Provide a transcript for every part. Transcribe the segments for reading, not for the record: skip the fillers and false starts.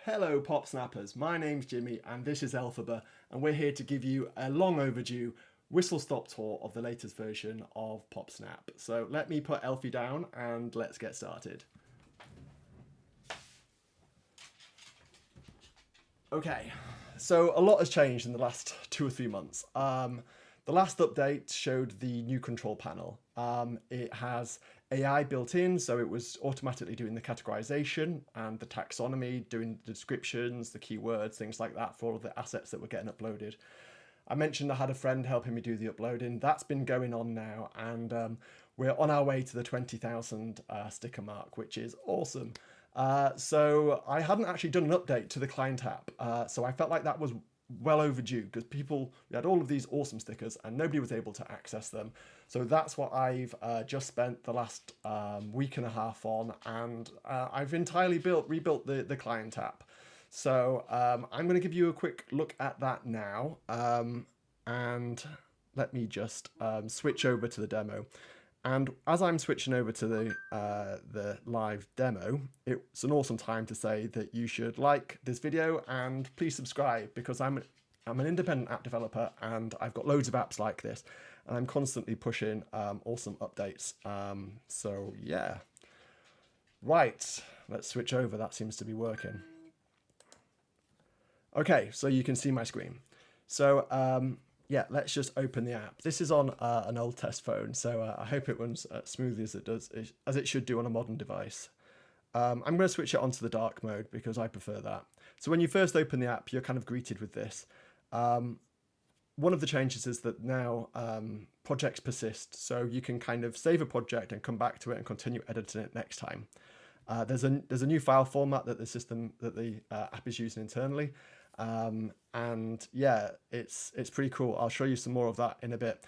Hello Pop Snappers, my name's Jimmy and this is Elphaba, and we're here to give you a long overdue whistle-stop tour of the latest version of PopSnap. So let me put Elfie down and let's get started. Okay, so a lot has changed in the last 2 or 3 months. The last update showed the new control panel. It has AI built in, so it was automatically doing the categorization and the taxonomy, doing the descriptions, the keywords, things like that for all of the assets that were getting uploaded. I mentioned I had a friend helping me do the uploading. That's been going on now, and we're on our way to the 20,000 sticker mark, which is awesome. So I hadn't actually done an update to the client app, so I felt like that was well overdue because we had all of these awesome stickers and nobody was able to access them. So that's what I've just spent the last week and a half on, and I've entirely rebuilt the client app. So I'm going to give you a quick look at that now, and let me just switch over to the demo. And as I'm switching over to the live demo, it's an awesome time to say that you should like this video and please subscribe, because I'm an independent app developer and I've got loads of apps like this and I'm constantly pushing awesome updates. So yeah, right, let's switch over. That seems to be working. Okay, so you can see my screen. So yeah, let's just open the app. This is on an old test phone, so I hope it runs smoothly as it should do on a modern device. I'm going to switch it onto the dark mode because I prefer that. So when you first open the app, you're kind of greeted with this. One of the changes is that now projects persist, so you can kind of save a project and come back to it and continue editing it next time. There's a new file format that the app is using internally. And yeah, it's pretty cool. I'll show you some more of that in a bit.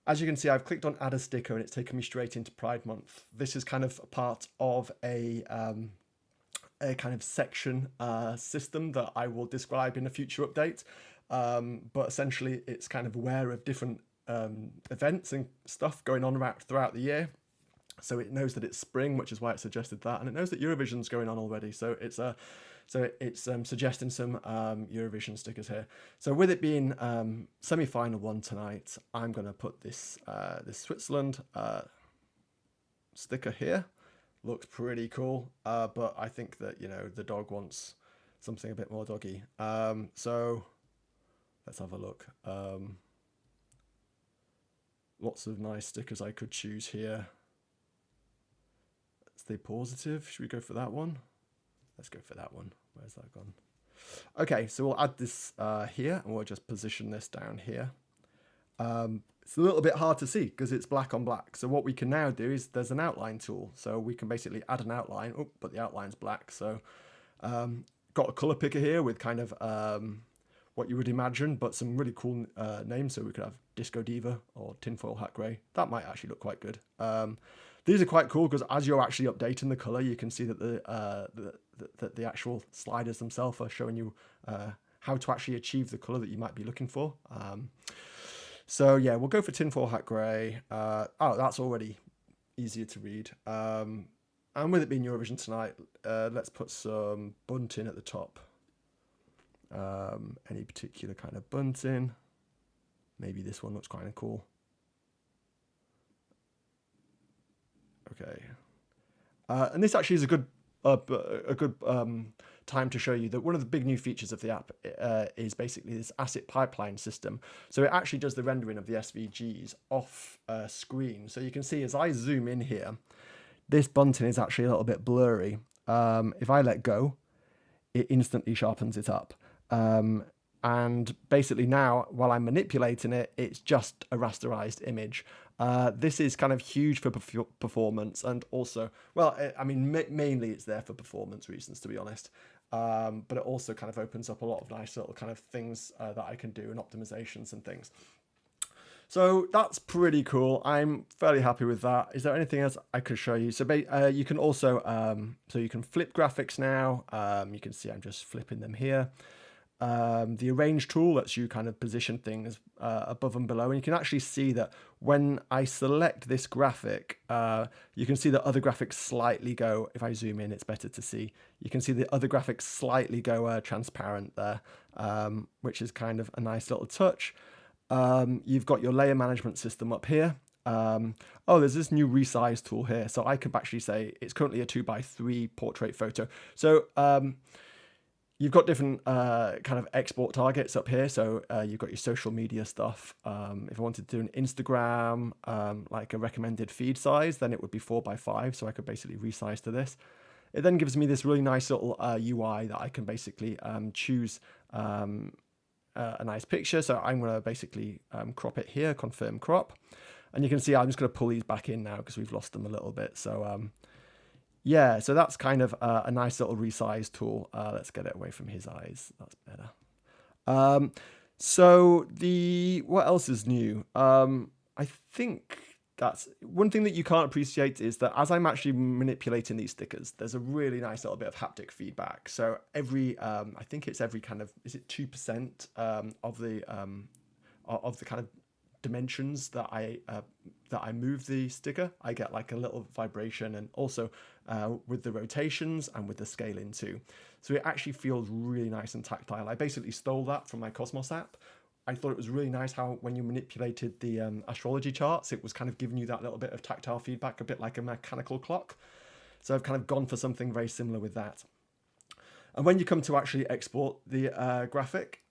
As you can see, I've clicked on add a sticker and it's taken me straight into Pride Month. This is kind of part of a kind of section system that I will describe in a future update. But essentially it's kind of aware of different events and stuff going on throughout the year. So it knows that it's spring, which is why it suggested that, and it knows that Eurovision's going on already. So it's suggesting some Eurovision stickers here. So with it being semi-final one tonight, I'm going to put this Switzerland sticker here. Looks pretty cool, but I think that the dog wants something a bit more doggy. So let's have a look. Lots of nice stickers I could choose here. Stay positive. Should we go for that one? Let's go for that one. Where's that gone? Okay, so we'll add this here, and we'll just position this down here. It's a little bit hard to see because it's black on black. So what we can now do is there's an outline tool. So we can basically add an outline. Oh, but the outline's black. So got a color picker here with kind of what you would imagine, but some really cool names. So we could have Disco Diva or Tinfoil Hat Grey. That might actually look quite good. These are quite cool because as you're actually updating the color, you can see that the actual sliders themselves are showing you how to actually achieve the color that you might be looking for. So yeah, we'll go for Tinfoil Hat Grey. Oh, that's already easier to read. And with it being Eurovision tonight, let's put some bunting at the top. Any particular kind of bunting? Maybe this one looks kind of cool. Okay, and this actually is a good time to show you that one of the big new features of the app is basically this asset pipeline system. So it actually does the rendering of the SVGs off screen. So you can see as I zoom in here, this bunting is actually a little bit blurry. If I let go, it instantly sharpens it up. And basically now, while I'm manipulating it, it's just a rasterized image. This is kind of huge for performance, and also, well, I mean, mainly it's there for performance reasons, to be honest. But it also kind of opens up a lot of nice little kind of things that I can do and optimizations and things. So that's pretty cool. I'm fairly happy with that. Is there anything else I could show you? So you can also, so you can flip graphics now. You can see I'm just flipping them here. The arrange tool lets you kind of position things above and below, and you can actually see that when I select this graphic, you can see that other graphics slightly go, if I zoom in, it's better to see. You can see the other graphics slightly go transparent there, which is kind of a nice little touch. You've got your layer management system up here. Oh, there's this new Resize tool here. So I could actually say it's currently a 2x3 portrait photo. So you've got different kind of export targets up here. So you've got your social media stuff. If I wanted to do an Instagram, like a recommended feed size, then it would be 4x5. So I could basically resize to this. It then gives me this really nice little UI that I can basically choose a nice picture. So I'm going to basically crop it here, confirm crop. And you can see I'm just going to pull these back in now because we've lost them a little bit. So yeah, so that's kind of a nice little resize tool. Let's get it away from his eyes. That's better. So what else is new? I think that's one thing that you can't appreciate is that as I'm actually manipulating these stickers, there's a really nice little bit of haptic feedback. So every, I think it's every kind of, is it 2% of the kind of dimensions that I move the sticker, I get like a little vibration, and also with the rotations and with the scaling too. So it actually feels really nice and tactile. I basically stole that from my Cosmos app. I thought it was really nice how when you manipulated the astrology charts, it was kind of giving you that little bit of tactile feedback, a bit like a mechanical clock. So I've kind of gone for something very similar with that. And when you come to actually export the graphic,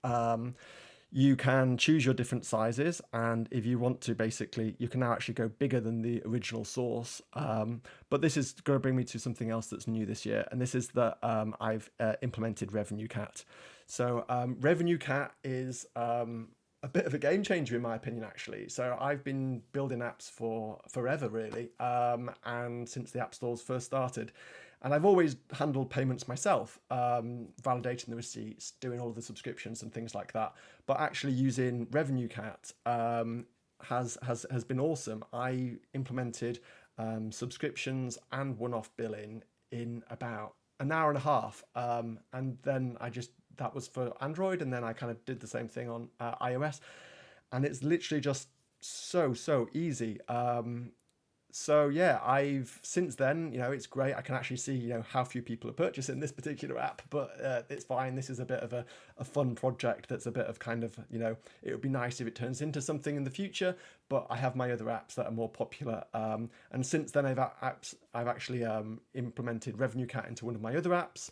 you can choose your different sizes, and if you want to, basically, you can now actually go bigger than the original source. But this is going to bring me to something else that's new this year, and this is that I've implemented Revenue Cat. So Revenue Cat is a bit of a game changer in my opinion, actually. So I've been building apps for forever, really, and since the App Stores first started. And I've always handled payments myself, validating the receipts, doing all of the subscriptions and things like that. But actually using Revenue Cat has been awesome. I implemented subscriptions and one-off billing in about an hour and a half. And then that was for Android, and then I kind of did the same thing on iOS. And it's literally just so easy. So yeah, I've since then, it's great. I can actually see, how few people are purchasing this particular app, but it's fine. This is a bit of a fun project. That's a bit of kind of, it would be nice if it turns into something in the future, but I have my other apps that are more popular. And since then I've actually implemented Revenue Cat into one of my other apps.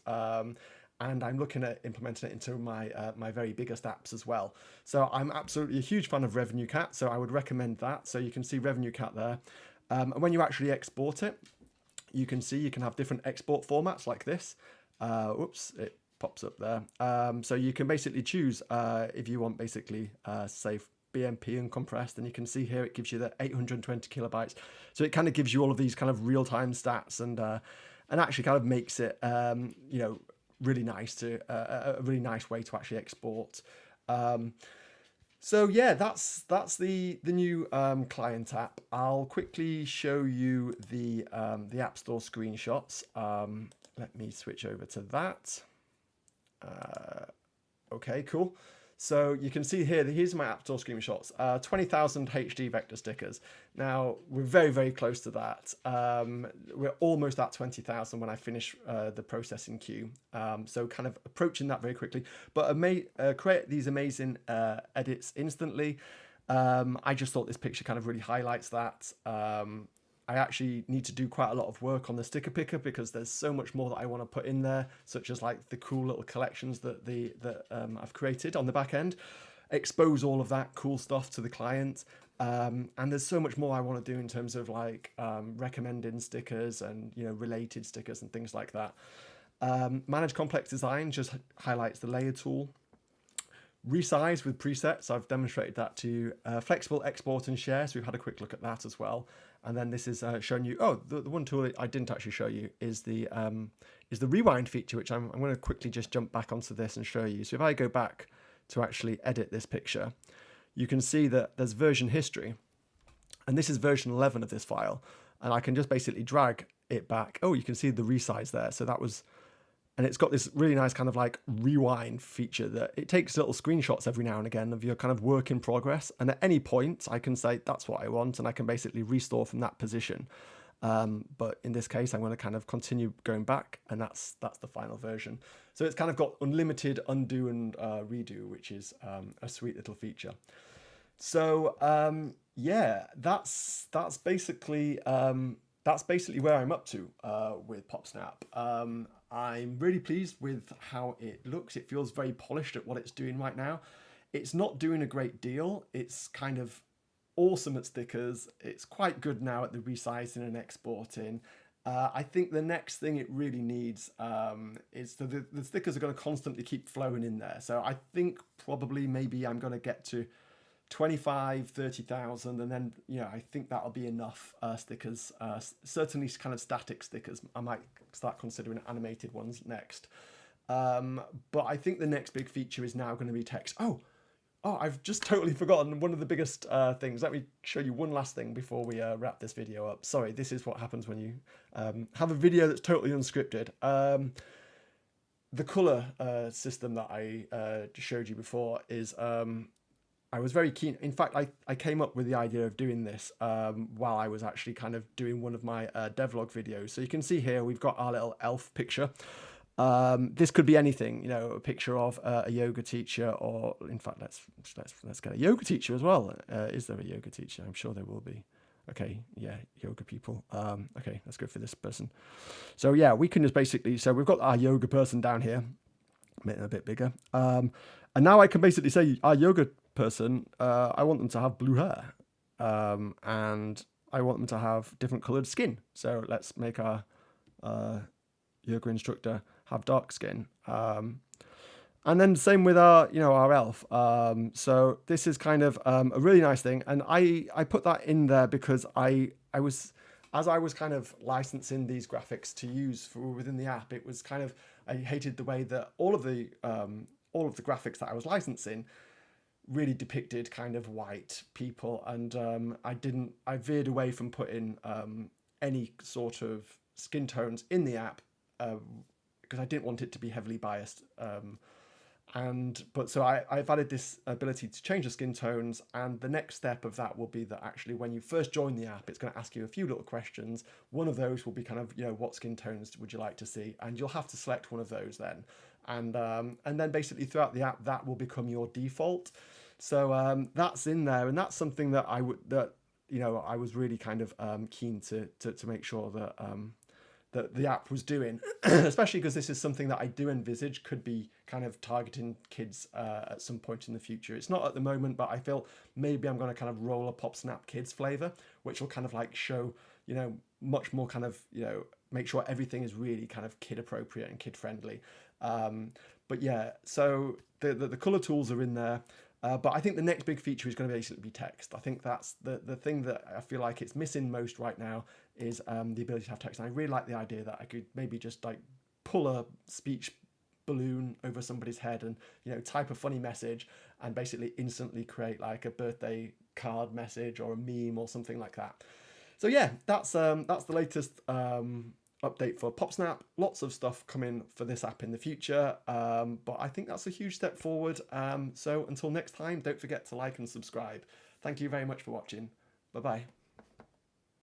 And I'm looking at implementing it into my very biggest apps as well. So I'm absolutely a huge fan of Revenue Cat. So I would recommend that. So you can see Revenue Cat there. And when you actually export it, you can see you can have different export formats like this. Oops, it pops up there. So you can basically choose if you want basically say BMP and compressed, and you can see here it gives you the 820 kilobytes. So it kind of gives you all of these kind of real-time stats and actually kind of makes it really nice to a really nice way to actually export. So yeah, that's the new client app. I'll quickly show you the App Store screenshots. Let me switch over to that. Okay, cool. So you can see here, here's my App Store screenshots, 20,000 HD vector stickers. Now, we're very close to that. We're almost at 20,000 when I finish the processing queue. So kind of approaching that very quickly, but create these amazing edits instantly. I just thought this picture kind of really highlights that. I actually need to do quite a lot of work on the sticker picker because there's so much more that I want to put in there, such as like the cool little collections that I've created on the back end, expose all of that cool stuff to the client. And there's so much more I want to do in terms of like recommending stickers and related stickers and things like that. Manage complex design just highlights the layer tool. Resize with presets, I've demonstrated that to you. Flexible export and share, so we've had a quick look at that as well. And then this is showing you, the one tool I didn't actually show you is the rewind feature, which I'm going to quickly just jump back onto this and show you. So if I go back to actually edit this picture, you can see that there's version history, and this is version 11 of this file. And I can just basically drag it back. Oh, you can see the resize there. So that was and it's got this really nice kind of like rewind feature that it takes little screenshots every now and again of your kind of work in progress. And at any point I can say, that's what I want. And I can basically restore from that position. But in this case, I'm going to kind of continue going back, and that's the final version. So it's kind of got unlimited undo and redo, which is a sweet little feature. So yeah, that's basically where I'm up to with PopSnap. I'm really pleased with how it looks. It feels very polished at what it's doing right now. It's not doing a great deal. It's kind of awesome at stickers. It's quite good now at the resizing and exporting. I think the next thing it really needs is the stickers are going to constantly keep flowing in there. So I think probably maybe I'm going to get to 25, 30,000, and then, you know, I think that'll be enough stickers. Certainly kind of static stickers. I might start considering animated ones next. But I think the next big feature is now going to be text. Oh, I've just totally forgotten one of the biggest things. Let me show you one last thing before we wrap this video up. Sorry, this is what happens when you have a video that's totally unscripted. The color system that I showed you before is... I was very keen. In fact, I came up with the idea of doing this while I was actually kind of doing one of my devlog videos. So you can see here we've got our little elf picture. This could be anything, you know, a picture of a yoga teacher, or in fact, let's get a yoga teacher as well. Is there a yoga teacher? I'm sure there will be. Okay, yeah, yoga people. Okay, let's go for this person. So yeah, we can just basically, so we've got our yoga person down here, make it a bit bigger. And now I can basically say our yoga person, I want them to have blue hair, and I want them to have different colored skin. So let's make our yoga instructor have dark skin, and then same with our, you know, our elf. So this is kind of a really nice thing, and I put that in there because I was kind of licensing these graphics to use for within the app. It was kind of, I hated the way that all of the graphics that I was licensing really depicted kind of white people, and I veered away from putting any sort of skin tones in the app because I didn't want it to be heavily biased. So I've added this ability to change the skin tones, and the next step of that will be that actually when you first join the app, it's going to ask you a few little questions. One of those will be kind of, you know, what skin tones would you like to see, and you'll have to select one of those then, and then basically throughout the app that will become your default. So that's in there, and that's something that I was really kind of keen to make sure that that the app was doing, especially because this is something that I do envisage could be kind of targeting kids at some point in the future. It's not at the moment, but I feel maybe I'm going to kind of roll a PopSnap Kids flavor, which will kind of like show, you know, much more kind of, you know, make sure everything is really kind of kid appropriate and kid friendly. But yeah, so the color tools are in there. But I think the next big feature is going to basically be text. I think that's the thing that I feel like it's missing most right now is the ability to have text. And I really like the idea that I could maybe just like pull a speech balloon over somebody's head and, you know, type a funny message and basically instantly create like a birthday card message or a meme or something like that. So yeah, that's the latest update for PopSnap. Lots of stuff coming for this app in the future, but I think that's a huge step forward. So until next time, don't forget to like and subscribe. Thank you very much for watching. Bye bye.